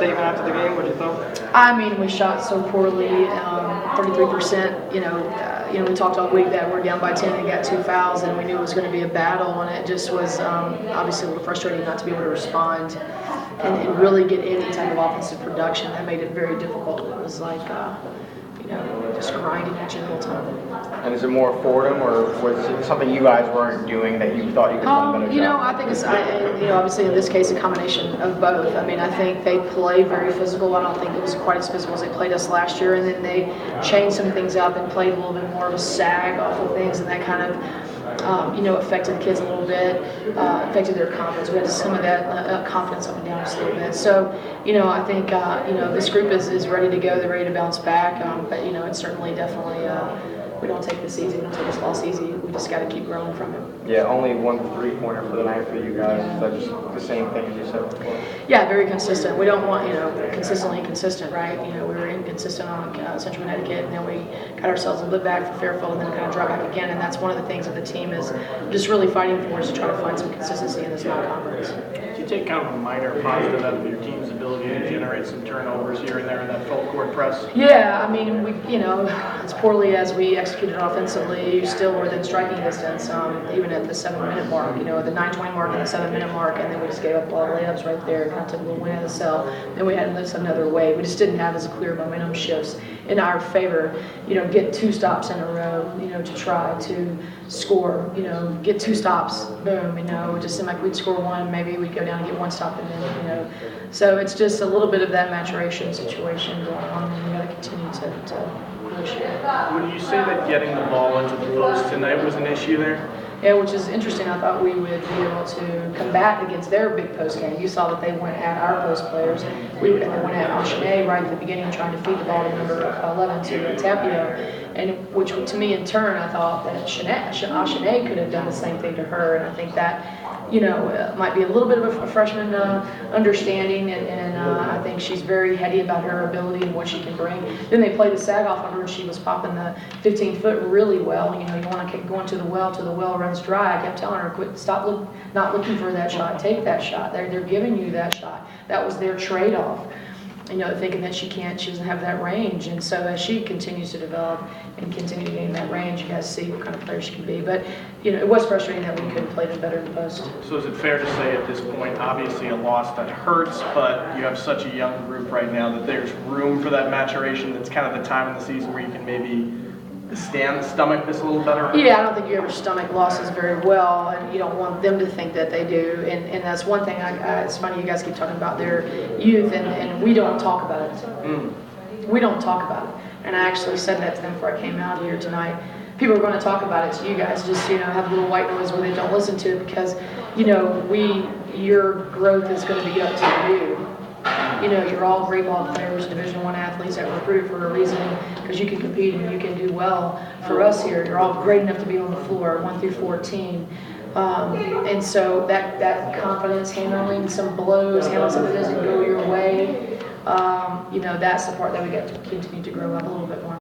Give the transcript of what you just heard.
statement after the game? What you thought? I mean, we shot so poorly, 33%. We talked all week that we're down by 10 and got 2 fouls, and we knew it was going to be a battle, and it just was obviously a little frustrating not to be able to respond and really get any type of offensive production. That made it very difficult. It was like, just grinding at you the whole time. And is it more Fordham, or was it something you guys weren't doing that you thought you could have done better job? I think it's, obviously in this case, a combination of both. I mean, I think they play very physical. I don't think it was quite as physical as they played us last year, and then they changed some things up and played a little bit more of a sag off of things, and that kind of affected the kids a little bit, affected their confidence. We had some of that confidence up and down just a little bit. So, I think, this group is ready to go. They're ready to bounce back. But, it's certainly definitely, we don't take this easy. We don't take this loss easy. We just got to keep growing from it. Yeah, only 1 3-pointer for the night for you guys. Is that just the same thing as you said before? Yeah, very consistent. We don't want, consistently inconsistent, right? We were inconsistent on Central Connecticut, and then we got ourselves a little bit back for Fairfield, and then kind of dropped back again. And that's one of the things that the team is just really fighting for, is to try to find some consistency in this non-conference. Do you take kind of a minor positive out of your team's ability to generate some turnovers here and there in that full court press? Yeah, I mean, we, as poorly as we executed offensively, still were within striking distance, even at the 7-minute mark, the 9:20 mark and the 7-minute mark, and then we just gave up a lot of layups right there, kind of took a little wind out of the cell. Then we had to live another way. We just didn't have as clear momentum shifts in our favor, get 2 stops in a row, to try to score, get 2 stops, boom, it just seemed like we'd score 1, maybe we'd go down and get 1 stop, and then, so it's just a little bit of that maturation situation going on, and we got to continue to push it. Would you say that getting the ball into the post tonight was an issue there? Yeah, which is interesting. I thought we would be able to combat against their big post game. You saw that they went at our post players. They went at Ashane right at the beginning, trying to feed the ball to number 11 to Tapio, and which to me in turn, I thought that Ashane could have done the same thing to her, and I think that might be a little bit of a freshman understanding, and I think she's very heady about her ability and what she can bring. Then they played the sag off of her, and she was popping the 15-foot really well. You want to keep going to the well runs dry. I kept telling her, not looking for that shot, take that shot. They're giving you that shot. That was their trade-off. Thinking that she doesn't have that range. And so as she continues to develop and continue to gain that range, you guys see what kind of player she can be. But, it was frustrating that we couldn't play them better in the post. So is it fair to say at this point, obviously a loss that hurts, but you have such a young group right now that there's room for that maturation? That's kind of the time in the season where you can maybe stomach this a little better? Yeah, I don't think you ever stomach losses very well, and you don't want them to think that they do. And that's one thing, it's funny you guys keep talking about their youth, and we don't talk about it. We don't talk about it. And I actually said that to them before I came out here tonight. People are going to talk about it to you guys, just, have a little white noise where they don't listen to it, because, your growth is going to be up to you. You're all great ball players, Division I athletes that recruited for a reason, because you can compete and you can do well. For us here, you're all great enough to be on the floor, 1 through 14. And so that confidence, handling some blows, handling something that doesn't go your way, that's the part that we got to continue to grow up a little bit more.